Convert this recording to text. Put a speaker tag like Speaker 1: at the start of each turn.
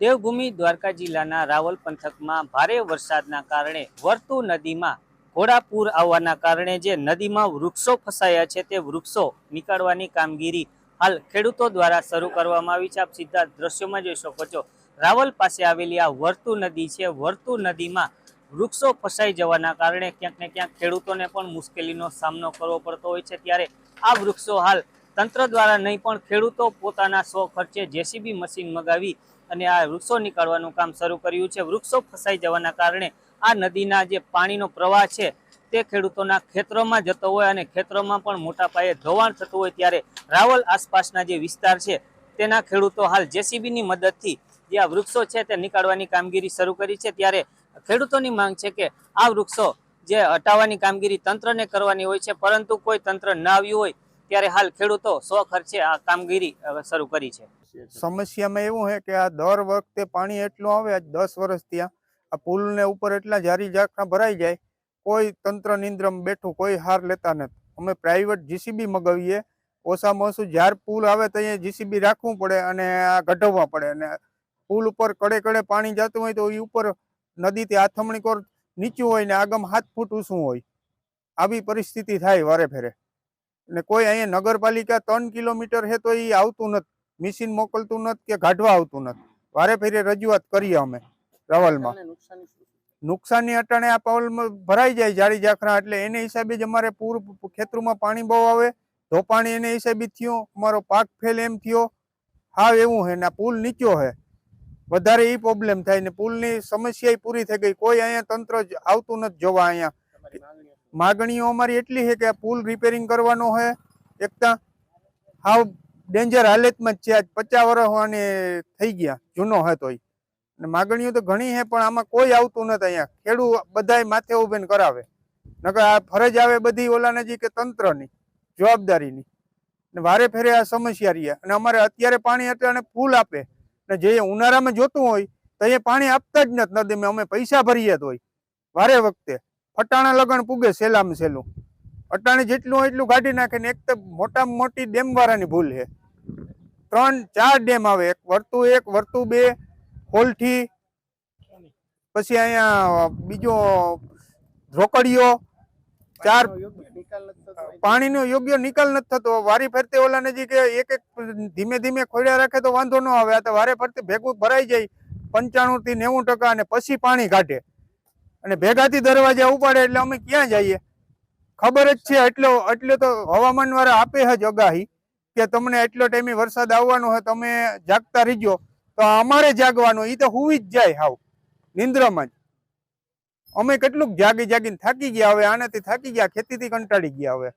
Speaker 1: દેવભૂમિ દ્વારકા જિલ્લાના રાવલ પંથકમાં ભારે વરસાદના કારણે વર્તુ નદીમાં ઘોડાપૂર આવવાના કારણે જે નદીમાં વૃક્ષો ફસાયા છે તે વૃક્ષો નીકાળવાની કામગીરી હાલ ખેડૂતો દ્વારા શરૂ કરવામાં આવી છે। આપ સીધા દ્રશ્યોમાં જોઈ શકો છો, રાવલ પાસે આવેલી આ વર્તુ નદી છે। વર્તુ નદીમાં વૃક્ષો ફસાઈ જવાના કારણે ક્યાંક ને ક્યાંક ખેડૂતોને પણ મુશ્કેલીનો સામનો કરવો પડતો હોય છે। ત્યારે આ વૃક્ષો હાલ તંત્ર દ્વારા નહીં પણ ખેડૂતો પોતાના સ્વખર્ચે જેસીબી મશીન મગાવી અને આ વૃક્ષો નીકાળવાનું કામ શરૂ કર્યું છે। વૃક્ષો ફસાઈ જવાના કારણે આ નદીના જે પાણીનો પ્રવાહ છે તે ખેડૂતોના ખેતરોમાં જતો હોય અને ખેતરોમાં પણ મોટા પાયે ધોવાણ થતું હોય, ત્યારે રાવલ આસપાસના જે વિસ્તાર છે તેના ખેડૂતો હાલ જેસીબીની મદદથી જે આ વૃક્ષો છે તે નીકાળવાની કામગીરી શરૂ કરી છે। ત્યારે ખેડૂતોની માંગ છે કે આ વૃક્ષો જે હટાવવાની કામગીરી તંત્રને કરવાની હોય છે, પરંતુ કોઈ તંત્ર ન આવ્યું હોય ત્યારે હાલ ખેડૂતો સ્વખર્ચે આ કામગીરી શરૂ કરી છે।
Speaker 2: समस्या में एवं है कि आ दर वखते पानी एटलुं आवे, आज 10 वर्ष थया आ पुल ने ऊपर एटला जारी जाखा भराई जाए, कोई तंत्र निंद्रम बेठું कोई हार लेता નથી। અમે પ્રાઇવેટ જીસીબી મગાવીએ, ઓછામાં ઓછું જ્યાર પુલ આવે તો અહીંયા જીસીબી રાખવું પડે અને આ ગઢવવા પડે, અને પુલ ઉપર કડે કડે પાણી જતું હોય તો એ ઉપર નદીથી આથમણી કોર નીચું હોય ને આગમ 7 ફૂટ ઊંચું હોય, આવી પરિસ્થિતિ થાય વારે ફેરે। ને કોઈ અહીંયા નગરપાલિકા 3 કિલોમીટર છે તો એ આવતું નથી, મશીન મોકલતું નથી કે કાઢવા આવતું નથી। વારે ફેરે રજૂઆત કરીએ અમે રાવલમાં। નુકસાની અટાણે આ પાવલમાં ભરાઈ જાય જાડી જાખરા, એટલે એને હિસાબે જ અમારે પૂર ખેતરમાં પાણી બહુ આવે, ધોપાણી એને હિસાબે થયો, અમારો પાક ફેલ એમ થયો। હાવ એવું છે ને પુલ નીચો છે, વધારે એ પ્રોબ્લેમ થાય ને પુલની સમસ્યા પૂરી થઈ ગઈ, કોઈ અહીંયા તંત્ર આવતું નથી જોવા। અહીંયા માગણીઓ અમારી એટલી છે કે પુલ રિપેરિંગ કરવાનો છે, એકતા હાવ ડેન્જર હાલતમાં જ છે, આજ 50 વર્ષ થઈ ગયા જૂનો હે તોય, અને માગણીઓ તો ઘણી છે પણ આમાં કોઈ આવતું નથી। અહીંયા ખેડૂત બધાય માથે ઉભીને કરાવે, નકર આ ફરજ આવે બધી ઓલાને જી કે તંત્રની જવાબદારીની, ને વારે ફેરે આ સમસ્યા રહી। અને અમારે અત્યારે પાણી અટાણે ફૂલ આપે ને જે ઉનાળામાં જોતું હોય તો એ પાણી આપતા જ નથી નદીમાં, અમે પૈસા ભરીએ તોય વારે વખતે ફટાણા લગણ પૂગે સહેલામાં સહેલું, અટાણે જેટલું હોય એટલું કાઢી નાખે ને। એક તો મોટામાં મોટી ડેમ વાળાની ભૂલ છે, 3-4 ડેમ આવે, એક વર્તુ 2 હોલઠી, પછી અહીંયા બીજો રોકડીઓ, 4 પાણીનો યોગ્ય નિકાલ નથી થતો। વારી ફરતે ઓલાને જે કે એક ધીમે ધીમે ખોડ્યા રાખે તો વાંધો ન આવે, આ તો વારે ફરતે ભેગું ભરાઈ જાય 95 થી 90% અને પછી પાણી કાઢે અને ભેગાથી દરવાજા ઉપાડે, એટલે અમે ક્યાં જઈએ? ખબર જ છે એટલે તો હવામાન વાળા આપે જ આગાહી કે તમને એટલો ટાઈમે વરસાદ આવવાનો હોય, તમે જાગતા રહીજો, તો અમારે જાગવાનું, એ તો હુઈ જ જાય હાવ નિંદ્રામાં જ। અમે કેટલુંક જાગીને થાકી ગયા, હવે આનાથી થાકી ગયા, ખેતીથી કંટાળી ગયા હવે।